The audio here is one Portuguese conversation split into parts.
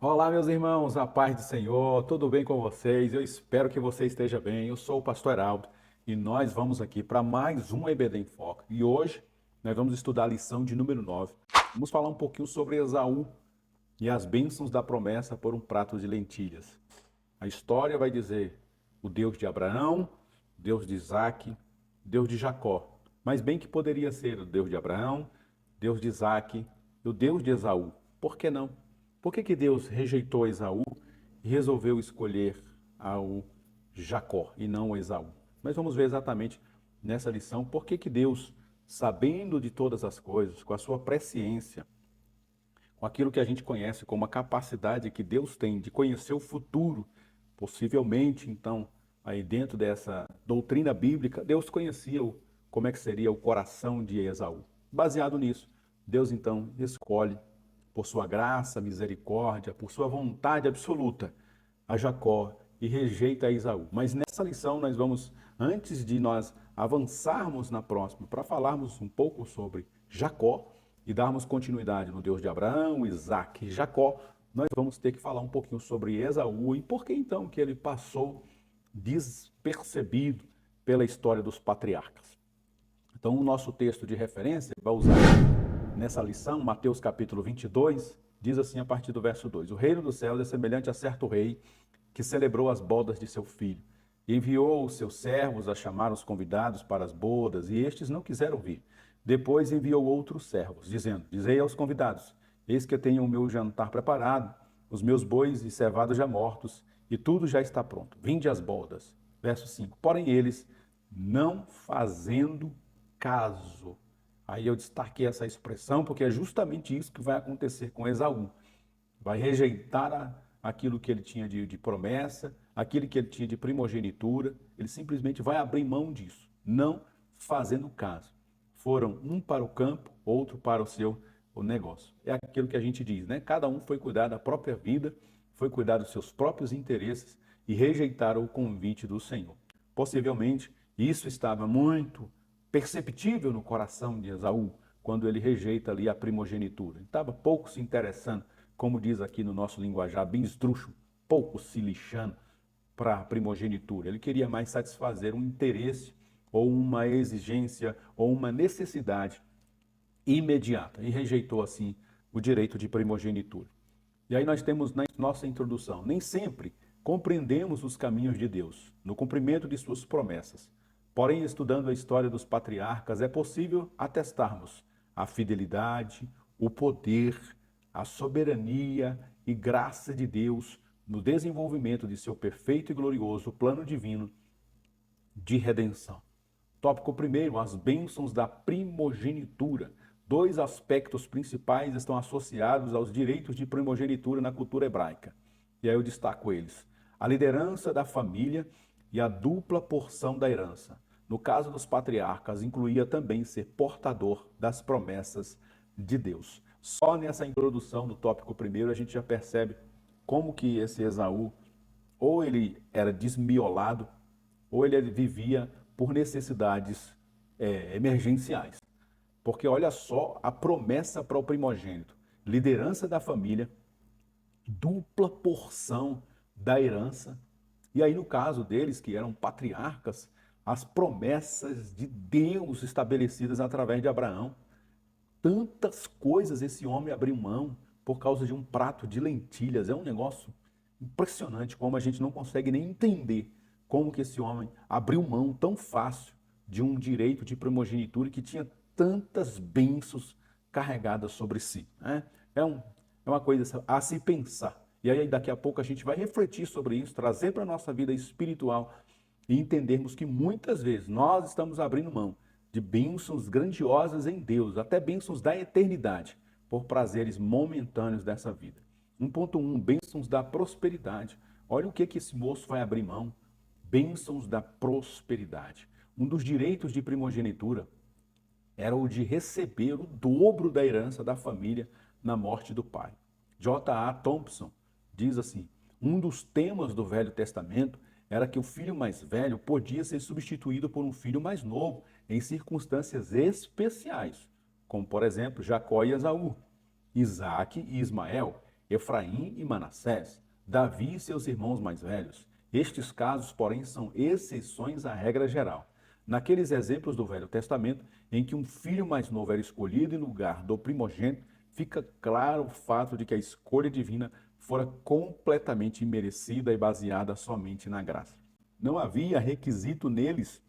Olá, meus irmãos, a paz do Senhor, tudo bem com vocês? Eu espero que você esteja bem. Eu sou o pastor Heraldo e nós vamos aqui para mais um EBD em Foco. E hoje nós vamos estudar a lição de número 9. Vamos falar um pouquinho sobre Esaú e as bênçãos da promessa por um prato de lentilhas. A história vai dizer o Deus de Abraão, Deus de Isaac, Deus de Jacó. Mas bem que poderia ser o Deus de Abraão, Deus de Isaac e o Deus de Esaú. Por que não? Por que Deus rejeitou Esaú e resolveu escolher ao Jacó e não Esaú? Mas vamos ver exatamente nessa lição por que Deus, sabendo de todas as coisas, com a sua presciência, com aquilo que a gente conhece como a capacidade que Deus tem de conhecer o futuro, possivelmente, então, aí dentro dessa doutrina bíblica, Deus conhecia como é que seria o coração de Esaú. Baseado nisso, Deus então escolhe, por sua graça, misericórdia, por sua vontade absoluta, a Jacó e rejeita a Esaú. Mas nessa lição nós vamos, antes de nós avançarmos na próxima, para falarmos um pouco sobre Jacó, e darmos continuidade no Deus de Abraão, Isaac e Jacó, nós vamos ter que falar um pouquinho sobre Esaú e por que então que ele passou despercebido pela história dos patriarcas. Então, o nosso texto de referência vai usar nessa lição, Mateus capítulo 22, diz assim a partir do verso 2: O reino dos céus é semelhante a certo rei que celebrou as bodas de seu filho. E enviou os seus servos a chamar os convidados para as bodas, e estes não quiseram vir. Depois enviou outros servos, dizendo: Dizei aos convidados: Eis que tenho o meu jantar preparado, os meus bois e cevados já mortos, e tudo já está pronto. Vinde às bodas. Verso 5. Porém eles, não fazendo caso. Aí eu destaquei essa expressão, porque é justamente isso que vai acontecer com Esaú. Vai rejeitar aquilo que ele tinha de promessa, aquilo que ele tinha de primogenitura, ele simplesmente vai abrir mão disso, não fazendo caso. Foram um para o campo, outro para o negócio. É aquilo que a gente diz, né? Cada um foi cuidar da própria vida, foi cuidar dos seus próprios interesses e rejeitaram o convite do Senhor. Possivelmente, isso estava muito perceptível no coração de Esaú, quando ele rejeita ali a primogenitura. Ele estava pouco se interessando, como diz aqui no nosso linguajar, bem esdrúxulo, pouco se lixando para a primogenitura. Ele queria mais satisfazer um interesse ou uma exigência ou uma necessidade imediata e rejeitou assim o direito de primogenitura. E aí nós temos na nossa introdução, nem sempre compreendemos os caminhos de Deus no cumprimento de suas promessas. Porém, estudando a história dos patriarcas, é possível atestarmos a fidelidade, o poder, a soberania e graça de Deus no desenvolvimento de seu perfeito e glorioso plano divino de redenção. Tópico primeiro, as bênçãos da primogenitura. Dois aspectos principais estão associados aos direitos de primogenitura na cultura hebraica. E aí eu destaco eles: a liderança da família e a dupla porção da herança. No caso dos patriarcas, incluía também ser portador das promessas de Deus. Só nessa introdução do tópico primeiro a gente já percebe como que esse Esaú, ou ele era desmiolado, ou ele vivia por necessidades emergenciais. Porque olha só a promessa para o primogênito: liderança da família, dupla porção da herança. E aí, no caso deles, que eram patriarcas, as promessas de Deus estabelecidas através de Abraão. Tantas coisas esse homem abriu mão por causa de um prato de lentilhas. É um negócio impressionante como a gente não consegue nem entender como que esse homem abriu mão tão fácil de um direito de primogenitura que tinha tantas bênçãos carregadas sobre si. Né? É uma coisa a se pensar. E aí daqui a pouco a gente vai refletir sobre isso, trazer para a nossa vida espiritual e entendermos que muitas vezes nós estamos abrindo mão de bênçãos grandiosas em Deus, até bênçãos da eternidade, por prazeres momentâneos dessa vida. 1.1, bênçãos da prosperidade. Olha o que esse moço vai abrir mão. Bênçãos da prosperidade. Um dos direitos de primogenitura era o de receber o dobro da herança da família na morte do pai. J. A. Thompson diz assim: um dos temas do Velho Testamento era que o filho mais velho podia ser substituído por um filho mais novo em circunstâncias especiais, como por exemplo Jacó e Esaú, Isaac e Ismael, Efraim e Manassés, Davi e seus irmãos mais velhos. Estes casos, porém, são exceções à regra geral. Naqueles exemplos do Velho Testamento, em que um filho mais novo era escolhido em lugar do primogênito, fica claro o fato de que a escolha divina fora completamente imerecida e baseada somente na graça. Não havia requisito neles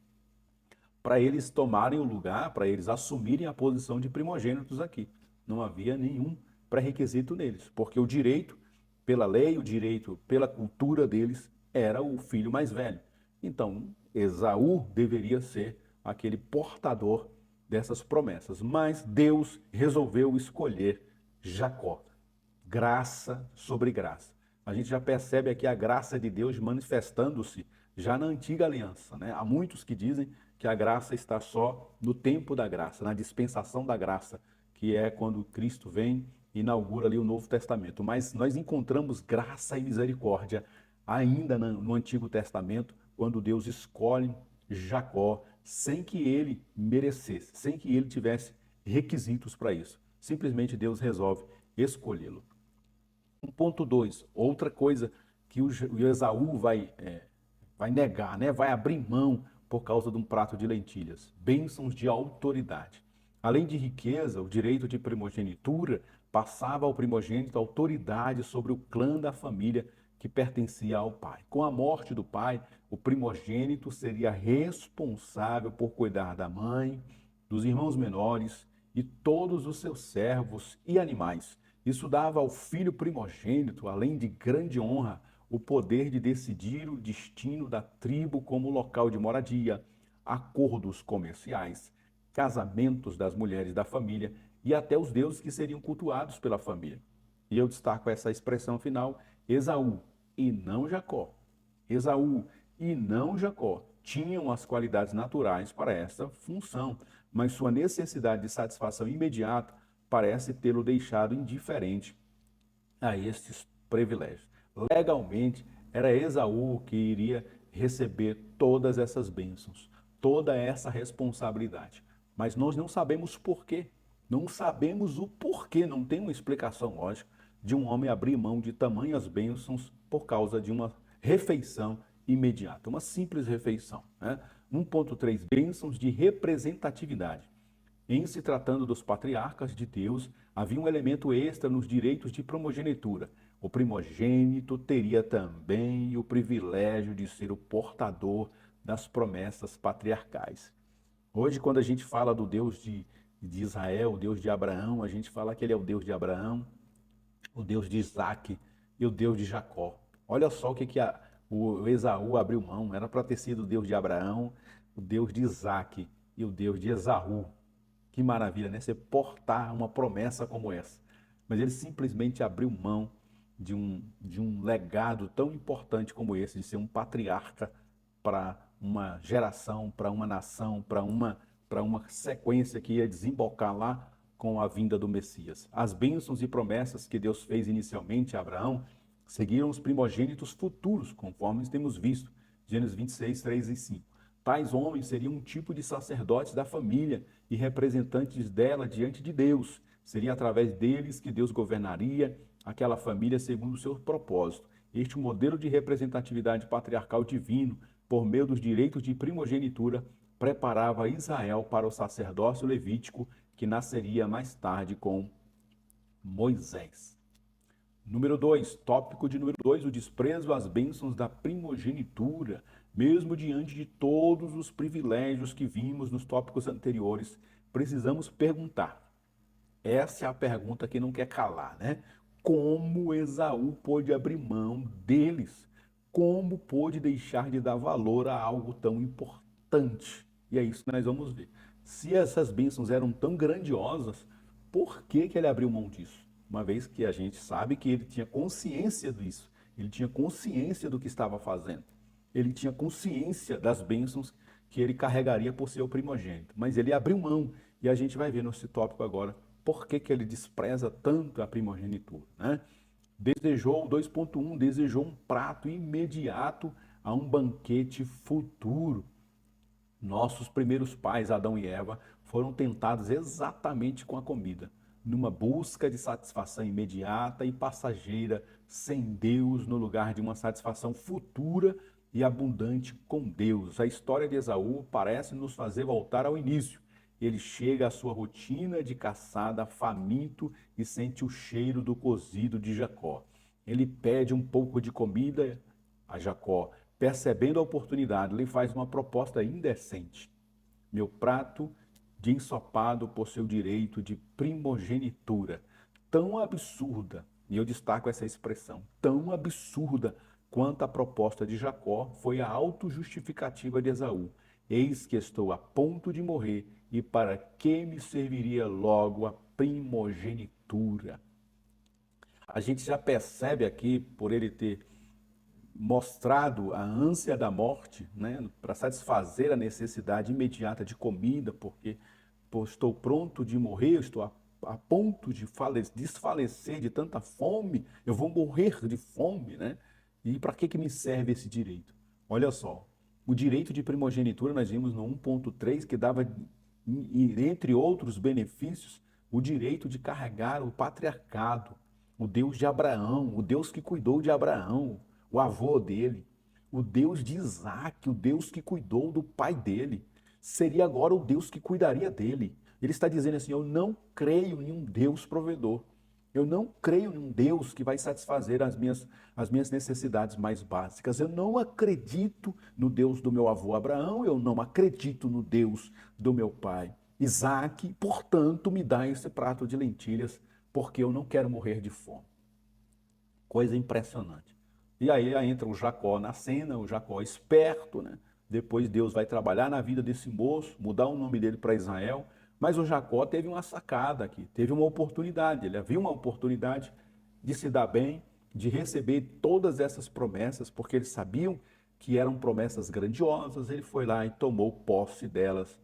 para eles tomarem o lugar, para eles assumirem a posição de primogênitos aqui. Não havia nenhum pré-requisito neles, porque o direito, pela lei, o direito pela cultura deles, era o filho mais velho. Então, Esaú deveria ser aquele portador dessas promessas, mas Deus resolveu escolher Jacó. Graça sobre graça. A gente já percebe aqui a graça de Deus manifestando-se já na antiga aliança, né? Há muitos que dizem que a graça está só no tempo da graça, na dispensação da graça, que é quando Cristo vem e inaugura ali o Novo Testamento. Mas nós encontramos graça e misericórdia ainda no Antigo Testamento, quando Deus escolhe Jacó sem que ele merecesse, sem que ele tivesse requisitos para isso. Simplesmente Deus resolve escolhê-lo. 1.2, outra coisa que o Esaú vai negar, né? Vai abrir mão por causa de um prato de lentilhas. Bênçãos de autoridade. Além de riqueza, o direito de primogenitura passava ao primogênito autoridade sobre o clã da família que pertencia ao pai. Com a morte do pai, o primogênito seria responsável por cuidar da mãe, dos irmãos menores e todos os seus servos e animais. Isso dava ao filho primogênito, além de grande honra, o poder de decidir o destino da tribo como local de moradia, acordos comerciais, casamentos das mulheres da família e até os deuses que seriam cultuados pela família. E eu destaco essa expressão final, Esaú e não Jacó. Esaú e não Jacó tinham as qualidades naturais para essa função, mas sua necessidade de satisfação imediata parece tê-lo deixado indiferente a estes privilégios. Legalmente, era Esaú que iria receber todas essas bênçãos, toda essa responsabilidade. Mas nós não sabemos porquê. Não sabemos o porquê, não tem uma explicação lógica de um homem abrir mão de tamanhas bênçãos por causa de uma refeição imediata, uma simples refeição. Né? 1.3, bênçãos de representatividade. Em se tratando dos patriarcas de Deus, havia um elemento extra nos direitos de primogenitura. O primogênito teria também o privilégio de ser o portador das promessas patriarcais. Hoje, quando a gente fala do Deus de Israel, o Deus de Abraão, a gente fala que ele é o Deus de Abraão, o Deus de Isaac e o Deus de Jacó. Olha só o que o Esaú abriu mão. Era para ter sido o Deus de Abraão, o Deus de Isaac e o Deus de Esaú. Que maravilha, né? Você portar uma promessa como essa. Mas ele simplesmente abriu mão de um legado tão importante como esse, de ser um patriarca para uma geração, para uma nação, para uma sequência que ia desembocar lá com a vinda do Messias. As bênçãos e promessas que Deus fez inicialmente a Abraão seguiram os primogênitos futuros, conforme temos visto, Gênesis 26, 3 e 5. Tais homens seriam um tipo de sacerdotes da família e representantes dela diante de Deus. Seria através deles que Deus governaria aquela família segundo o seu propósito. Este modelo de representatividade patriarcal divino, por meio dos direitos de primogenitura, preparava Israel para o sacerdócio levítico que nasceria mais tarde com Moisés. Número 2, tópico de número 2, o desprezo às bênçãos da primogenitura. Mesmo diante de todos os privilégios que vimos nos tópicos anteriores, precisamos perguntar. Essa é a pergunta que não quer calar, né? Como Esaú pôde abrir mão deles? Como pôde deixar de dar valor a algo tão importante? E é isso que nós vamos ver. Se essas bênçãos eram tão grandiosas, por que ele abriu mão disso? Uma vez que a gente sabe que ele tinha consciência disso, ele tinha consciência do que estava fazendo, ele tinha consciência das bênçãos que ele carregaria por ser o primogênito, mas ele abriu mão, e a gente vai ver nesse tópico agora por que ele despreza tanto a primogenitura, né? Desejou, 2.1, desejou um prato imediato a um banquete futuro. Nossos primeiros pais, Adão e Eva, foram tentados exatamente com a comida. numa busca de satisfação imediata e passageira, sem Deus, no lugar de uma satisfação futura e abundante com Deus. A história de Esaú parece nos fazer voltar ao início. Ele chega à sua rotina de caçada, faminto, e sente o cheiro do cozido de Jacó. Ele pede um pouco de comida a Jacó. Percebendo a oportunidade, ele faz uma proposta indecente. Meu prato de ensopado por seu direito de primogenitura. Tão absurda, e eu destaco essa expressão, tão absurda quanto a proposta de Jacó foi a autojustificativa de Esaú. Eis que estou a ponto de morrer, e para que me serviria logo a primogenitura? A gente já percebe aqui, por ele ter mostrado a ânsia da morte, né, para satisfazer a necessidade imediata de comida, porque estou pronto de morrer, estou a ponto de desfalecer de tanta fome, eu vou morrer de fome, né? E para que me serve esse direito? Olha só, o direito de primogenitura nós vimos no 1.3 que dava, entre outros benefícios, o direito de carregar o patriarcado, o Deus de Abraão, o Deus que cuidou de Abraão, o avô dele, o Deus de Isaac, o Deus que cuidou do pai dele, seria agora o Deus que cuidaria dele. Ele está dizendo assim, eu não creio em um Deus provedor. Eu não creio em um Deus que vai satisfazer as minhas necessidades mais básicas. Eu não acredito no Deus do meu avô Abraão, eu não acredito no Deus do meu pai Isaac, portanto, me dá esse prato de lentilhas, porque eu não quero morrer de fome. Coisa impressionante. E aí entra o Jacó na cena, o Jacó esperto, né? Depois Deus vai trabalhar na vida desse moço, mudar o nome dele para Israel, mas o Jacó teve uma sacada aqui, teve uma oportunidade, ele viu uma oportunidade de se dar bem, de receber todas essas promessas, porque eles sabiam que eram promessas grandiosas, ele foi lá e tomou posse delas.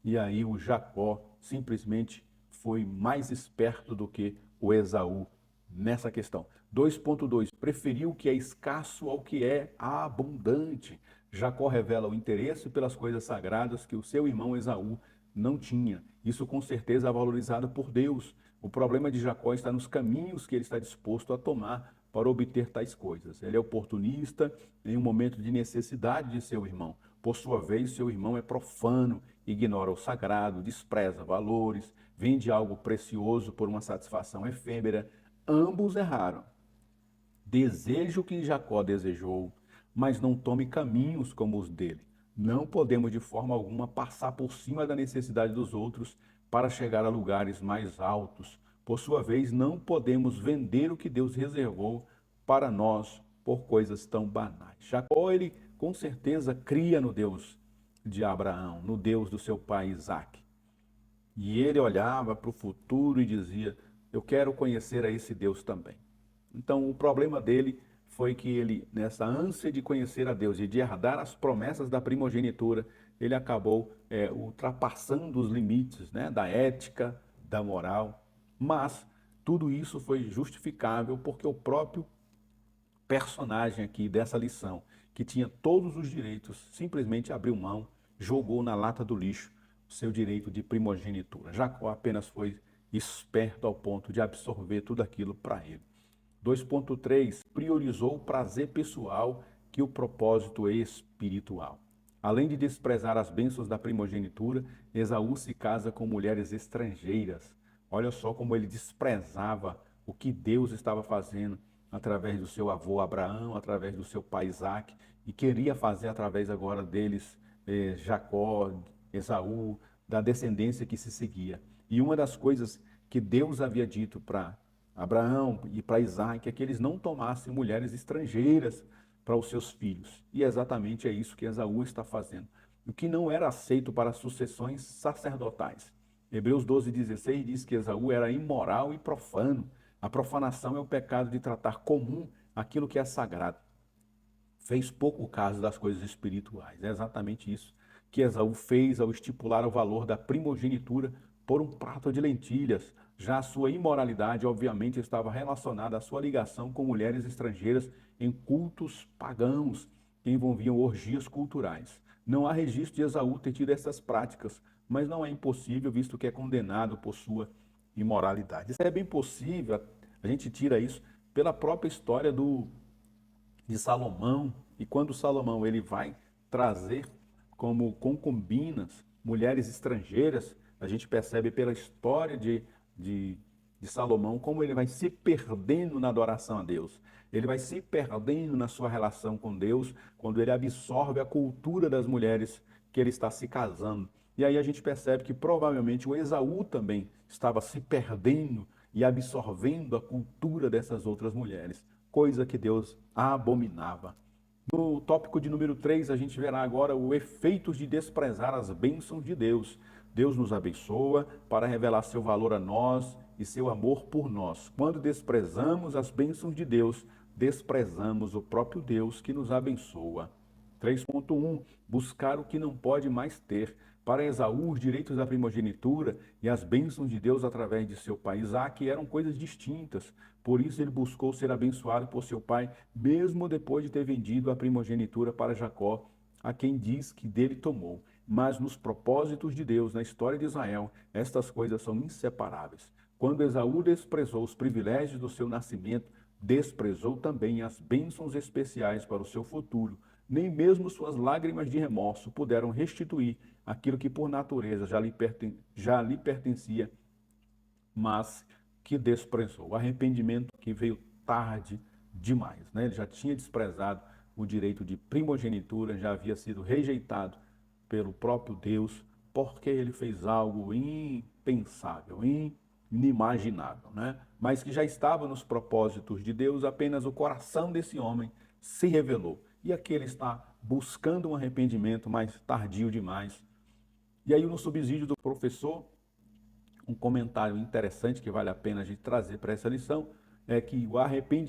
E aí o Jacó simplesmente foi mais esperto do que o Esaú nessa questão. 2.2, preferiu o que é escasso ao que é abundante. Jacó revela o interesse pelas coisas sagradas que o seu irmão Esaú não tinha. Isso com certeza é valorizado por Deus. O problema de Jacó está nos caminhos que ele está disposto a tomar para obter tais coisas. Ele é oportunista em um momento de necessidade de seu irmão. Por sua vez, seu irmão é profano, ignora o sagrado, despreza valores, vende algo precioso por uma satisfação efêmera. Ambos erraram. Deseja o que Jacó desejou, mas não tome caminhos como os dele. Não podemos de forma alguma passar por cima da necessidade dos outros para chegar a lugares mais altos. Por sua vez, não podemos vender o que Deus reservou para nós por coisas tão banais. Jacó, ele com certeza cria no Deus de Abraão, no Deus do seu pai Isaac. E ele olhava para o futuro e dizia, eu quero conhecer a esse Deus também. Então, o problema dele foi que ele, nessa ânsia de conhecer a Deus e de herdar as promessas da primogenitura, ele acabou ultrapassando os limites, né, da ética, da moral. Mas tudo isso foi justificável porque o próprio personagem aqui dessa lição, que tinha todos os direitos, simplesmente abriu mão, jogou na lata do lixo o seu direito de primogenitura. Jacó apenas foi esperto ao ponto de absorver tudo aquilo para ele. 2.3, priorizou o prazer pessoal que o propósito espiritual. Além de desprezar as bênçãos da primogenitura, Esaú se casa com mulheres estrangeiras. Olha só como ele desprezava o que Deus estava fazendo através do seu avô Abraão, através do seu pai Isaac, e queria fazer através agora deles, Jacó, Esaú, da descendência que se seguia. E uma das coisas que Deus havia dito para Abraão e para Isaac é que eles não tomassem mulheres estrangeiras para os seus filhos. E exatamente é isso que Esaú está fazendo. O que não era aceito para sucessões sacerdotais. Hebreus 12:16 diz que Esaú era imoral e profano. A profanação é o pecado de tratar comum aquilo que é sagrado. Fez pouco caso das coisas espirituais. É exatamente isso que Esaú fez ao estipular o valor da primogenitura por um prato de lentilhas. Já a sua imoralidade, obviamente, estava relacionada à sua ligação com mulheres estrangeiras em cultos pagãos que envolviam orgias culturais. Não há registro de Esaú ter tido essas práticas, mas não é impossível, visto que é condenado por sua imoralidade. Isso é bem possível, a gente tira isso pela própria história de Salomão, e quando Salomão ele vai trazer como concubinas mulheres estrangeiras, a gente percebe pela história de Salomão como ele vai se perdendo na adoração a Deus. Ele vai se perdendo na sua relação com Deus quando ele absorve a cultura das mulheres que ele está se casando. E aí a gente percebe que provavelmente o Esaú também estava se perdendo e absorvendo a cultura dessas outras mulheres, coisa que Deus abominava. No tópico de número 3, a gente verá agora o efeito de desprezar as bênçãos de Deus. Deus nos abençoa para revelar seu valor a nós e seu amor por nós. Quando desprezamos as bênçãos de Deus, desprezamos o próprio Deus que nos abençoa. 3.1. Buscar o que não pode mais ter. Para Esaú, os direitos da primogenitura e as bênçãos de Deus através de seu pai Isaque eram coisas distintas. Por isso ele buscou ser abençoado por seu pai, mesmo depois de ter vendido a primogenitura para Jacó, a quem diz que dele tomou. Mas nos propósitos de Deus, na história de Israel, estas coisas são inseparáveis. Quando Esaú desprezou os privilégios do seu nascimento, desprezou também as bênçãos especiais para o seu futuro. Nem mesmo suas lágrimas de remorso puderam restituir aquilo que por natureza já lhe pertencia, mas que desprezou. O arrependimento que veio tarde demais, né? Ele já tinha desprezado o direito de primogenitura, já havia sido rejeitado pelo próprio Deus, porque ele fez algo impensável, inimaginável, né? Mas que já estava nos propósitos de Deus, apenas o coração desse homem se revelou. E aqui ele está buscando um arrependimento, mas tardio demais. E aí no subsídio do professor, um comentário interessante que vale a pena a gente trazer para essa lição, é que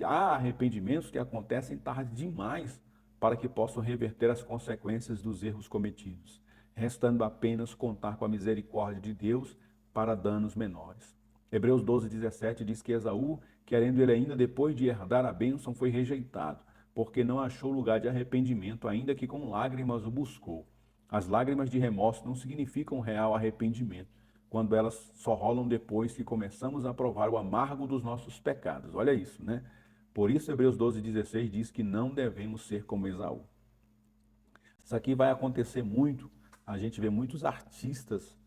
há arrependimentos que acontecem tarde demais para que possam reverter as consequências dos erros cometidos, restando apenas contar com a misericórdia de Deus para danos menores. Hebreus 12:17 diz que Esaú, querendo ele ainda depois de herdar a bênção, foi rejeitado, porque não achou lugar de arrependimento, ainda que com lágrimas o buscou. As lágrimas de remorso não significam real arrependimento, quando elas só rolam depois que começamos a provar o amargo dos nossos pecados. Olha isso, né? Por isso, Hebreus 12:16 diz que não devemos ser como Esaú. Isso aqui vai acontecer muito, a gente vê muitos artistas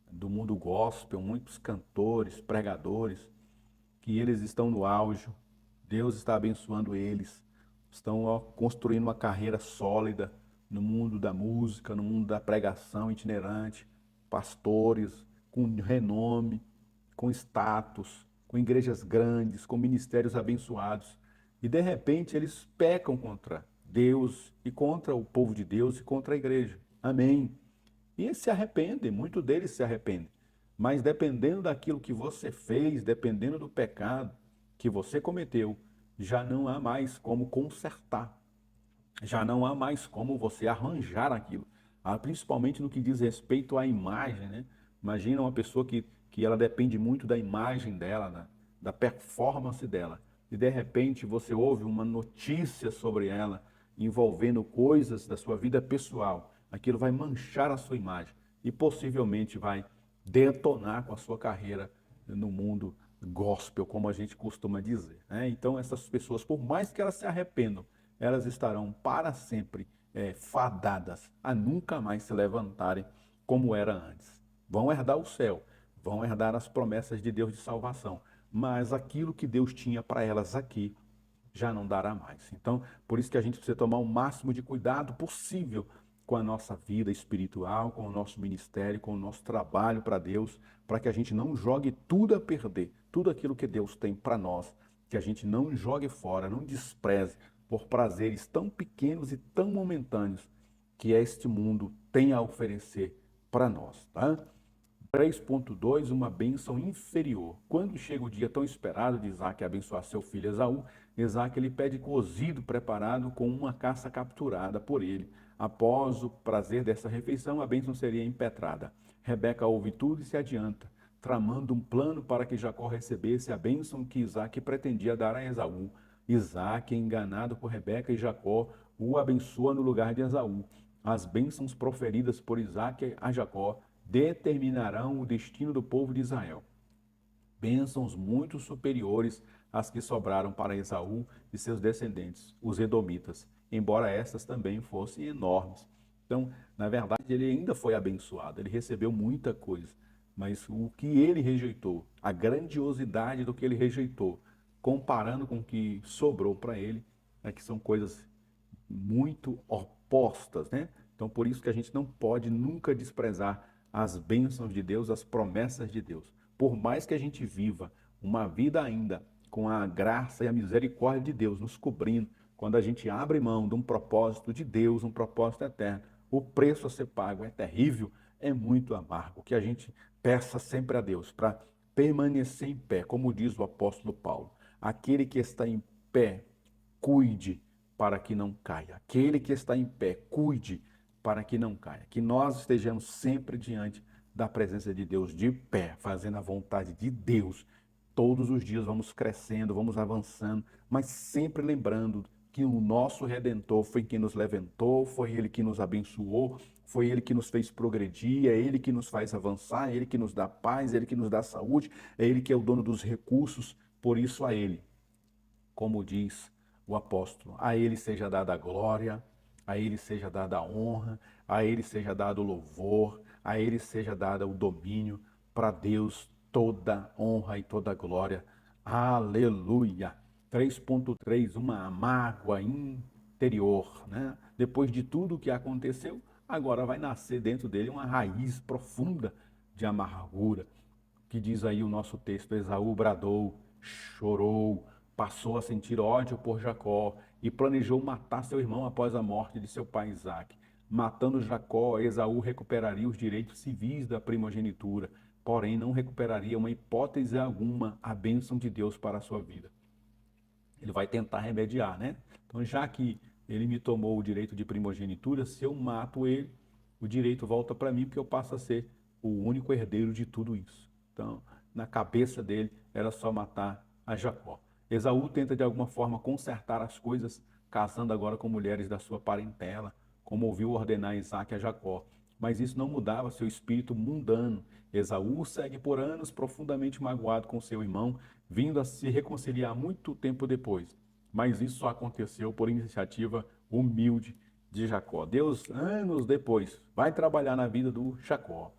do mundo gospel, muitos cantores, pregadores, que eles estão no auge, Deus está abençoando eles, estão construindo uma carreira sólida no mundo da música, no mundo da pregação itinerante, pastores com renome, com status, com igrejas grandes, com ministérios abençoados. E de repente eles pecam contra Deus e contra o povo de Deus e contra a igreja. Amém. E eles se arrependem, muitos deles se arrependem. Mas dependendo daquilo que você fez, dependendo do pecado que você cometeu, já não há mais como consertar. Já não há mais como você arranjar aquilo. Principalmente no que diz respeito à imagem, né? Imagina uma pessoa que ela depende muito da imagem dela, né? Da performance dela. E de repente você ouve uma notícia sobre ela envolvendo coisas da sua vida pessoal. Aquilo vai manchar a sua imagem e possivelmente vai detonar com a sua carreira no mundo gospel, como a gente costuma dizer, né? Então essas pessoas, por mais que elas se arrependam, elas estarão para sempre fadadas a nunca mais se levantarem como era antes. Vão herdar o céu, vão herdar as promessas de Deus de salvação, mas aquilo que Deus tinha para elas aqui já não dará mais. Então, por isso que a gente precisa tomar o máximo de cuidado possível com a nossa vida espiritual, com o nosso ministério, com o nosso trabalho para Deus, para que a gente não jogue tudo a perder, tudo aquilo que Deus tem para nós, que a gente não jogue fora, não despreze por prazeres tão pequenos e tão momentâneos que este mundo tem a oferecer para nós, tá? 3.2, uma bênção inferior. Quando chega o dia tão esperado de Isaque abençoar seu filho Esaú, Isaque lhe pede cozido preparado com uma caça capturada por ele. Após o prazer dessa refeição, a bênção seria impetrada. Rebeca ouve tudo e se adianta, tramando um plano para que Jacó recebesse a bênção que Isaque pretendia dar a Esaú. Isaque, enganado por Rebeca e Jacó, o abençoa no lugar de Esaú. As bênçãos proferidas por Isaque a Jacó determinarão o destino do povo de Israel. bênçãos muito superiores às que sobraram para Esaú e seus descendentes, os edomitas, embora estas também fossem enormes. Então, na verdade, ele ainda foi abençoado, ele recebeu muita coisa, mas o que ele rejeitou, a grandiosidade do que ele rejeitou, comparando com o que sobrou para ele, é que são coisas muito opostas, né? Então, por isso que a gente não pode nunca desprezar as bênçãos de Deus, as promessas de Deus. Por mais que a gente viva uma vida ainda com a graça e a misericórdia de Deus nos cobrindo, quando a gente abre mão de um propósito de Deus, um propósito eterno, o preço a ser pago é terrível, é muito amargo. Que a gente peça sempre a Deus para permanecer em pé, como diz o apóstolo Paulo. Aquele que está em pé, cuide para que não caia. Aquele que está em pé, cuide para que não caia. Que nós estejamos sempre diante da presença de Deus, de pé, fazendo a vontade de Deus. Todos os dias vamos crescendo, vamos avançando, mas sempre lembrando que o nosso Redentor foi quem nos levantou, foi Ele que nos abençoou, foi Ele que nos fez progredir, é Ele que nos faz avançar, é Ele que nos dá paz, é Ele que nos dá saúde, é Ele que é o dono dos recursos, por isso a Ele, como diz o apóstolo, a Ele seja dada a glória, a Ele seja dada a honra, a Ele seja dado o louvor, a Ele seja dada o domínio, para Deus toda honra e toda glória. Aleluia! 3.3, uma mágoa interior, né? Depois de tudo o que aconteceu, agora vai nascer dentro dele uma raiz profunda de amargura, que diz aí o nosso texto: Esaú bradou, chorou, passou a sentir ódio por Jacó e planejou matar seu irmão após a morte de seu pai Isaque. Matando Jacó, Esaú recuperaria os direitos civis da primogenitura, porém não recuperaria uma hipótese alguma a bênção de Deus para a sua vida. Ele vai tentar remediar, né? Então, já que ele me tomou o direito de primogenitura, se eu mato ele, o direito volta para mim, porque eu passo a ser o único herdeiro de tudo isso. Então, na cabeça dele, era só matar a Jacó. Esaú tenta de alguma forma consertar as coisas, casando agora com mulheres da sua parentela, como ouviu ordenar Isaque a Jacó. Mas isso não mudava seu espírito mundano. Esaú segue por anos profundamente magoado com seu irmão, vindo a se reconciliar muito tempo depois. Mas isso só aconteceu por iniciativa humilde de Jacó. Deus, anos depois, vai trabalhar na vida do Jacó,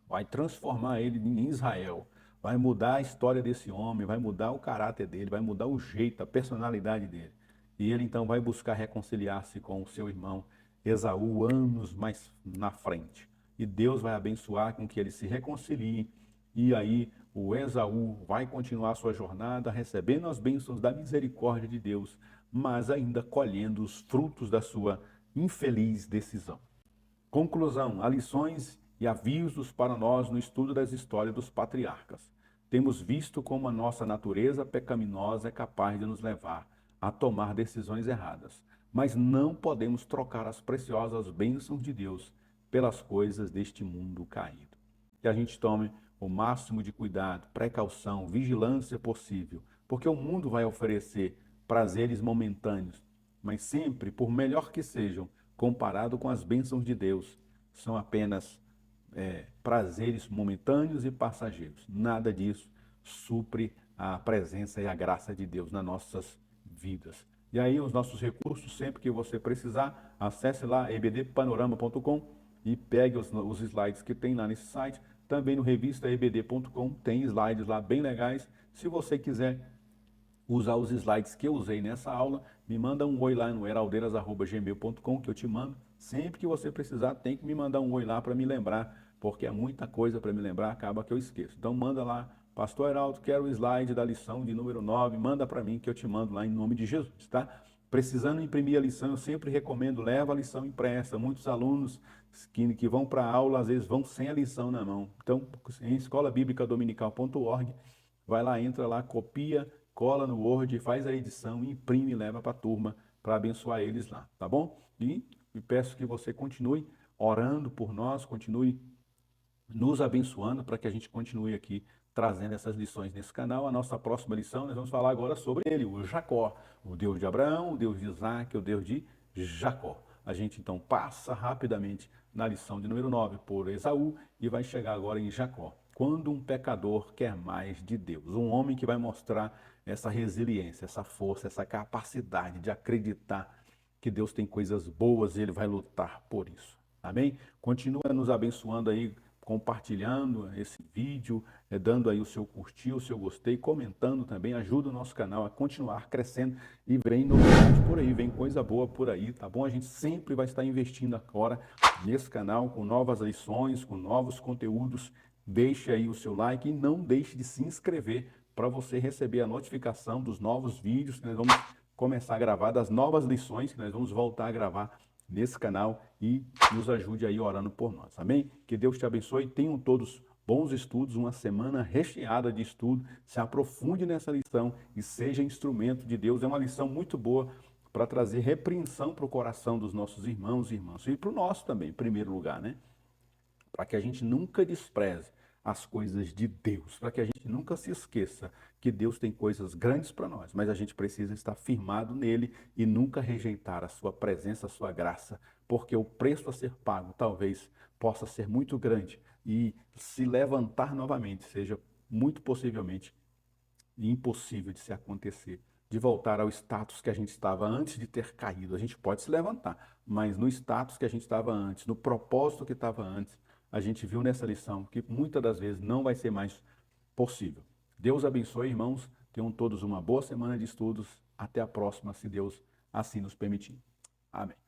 vai transformar ele em Israel, vai mudar a história desse homem, vai mudar o caráter dele, vai mudar o jeito, a personalidade dele. E ele então vai buscar reconciliar-se com o seu irmão Esaú anos mais na frente. E Deus vai abençoar com que ele se reconcilie. E aí o Esaú vai continuar sua jornada recebendo as bênçãos da misericórdia de Deus, mas ainda colhendo os frutos da sua infeliz decisão. Conclusão: há lições e avisos para nós no estudo das histórias dos patriarcas. Temos visto como a nossa natureza pecaminosa é capaz de nos levar a tomar decisões erradas, mas não podemos trocar as preciosas bênçãos de Deus pelas coisas deste mundo caído. Que a gente tome o máximo de cuidado, precaução, vigilância possível, porque o mundo vai oferecer prazeres momentâneos, mas sempre, por melhor que sejam, comparado com as bênçãos de Deus, são apenas prazeres momentâneos e passageiros. Nada disso supre a presença e a graça de Deus nas nossas vidas. E aí os nossos recursos, sempre que você precisar, acesse lá ebdpanorama.com e pegue os slides que tem lá nesse site. Também no revistaebd.com tem slides lá bem legais. Se você quiser usar os slides que eu usei nessa aula, me manda um oi lá no heraldeiras@gmail.com que eu te mando. Sempre que você precisar, tem que me mandar um oi lá para me lembrar, porque é muita coisa para me lembrar, acaba que eu esqueço. Então manda lá: Pastor Heraldo, quero o slide da lição de número 9, manda para mim que eu te mando lá em nome de Jesus, tá? Precisando imprimir a lição, eu sempre recomendo, leva a lição impressa. Muitos alunos que vão para a aula, às vezes vão sem a lição na mão. Então, em escolabiblicadominical.org, vai lá, entra lá, copia, cola no Word, faz a edição, imprime e leva para a turma para abençoar eles lá, tá bom? E peço que você continue orando por nós, continue nos abençoando para que a gente continue aqui trazendo essas lições nesse canal. A nossa próxima lição, nós vamos falar agora sobre ele, o Jacó, o Deus de Abraão, o Deus de Isaac, o Deus de Jacó. A gente então passa rapidamente na lição de número 9 por Esaú e vai chegar agora em Jacó. Quando um pecador quer mais de Deus, um homem que vai mostrar essa resiliência, essa força, essa capacidade de acreditar que Deus tem coisas boas e ele vai lutar por isso. Amém? Continua nos abençoando aí, compartilhando esse vídeo, dando aí o seu curtir, o seu gostei, comentando também, ajuda o nosso canal a continuar crescendo e vem novidade por aí, vem coisa boa por aí, tá bom? A gente sempre vai estar investindo agora nesse canal com novas lições, com novos conteúdos. Deixe aí o seu like e não deixe de se inscrever para você receber a notificação dos novos vídeos que nós vamos começar a gravar, das novas lições que nós vamos voltar a gravar nesse canal e nos ajude aí orando por nós, amém? Que Deus te abençoe, tenham todos bons estudos, uma semana recheada de estudo, se aprofunde nessa lição e seja instrumento de Deus, é uma lição muito boa para trazer repreensão para o coração dos nossos irmãos e irmãs, e para o nosso também, em primeiro lugar, né? Para que a gente nunca despreze as coisas de Deus, para que a gente nunca se esqueça que Deus tem coisas grandes para nós, mas a gente precisa estar firmado nele e nunca rejeitar a sua presença, a sua graça, porque o preço a ser pago talvez possa ser muito grande e se levantar novamente seja muito possivelmente impossível de se acontecer, de voltar ao status que a gente estava antes de ter caído. A gente pode se levantar, mas no status que a gente estava antes, no propósito que estava antes, a gente viu nessa lição que muitas das vezes não vai ser mais possível. Deus abençoe, irmãos. Tenham todos uma boa semana de estudos. Até a próxima, se Deus assim nos permitir. Amém.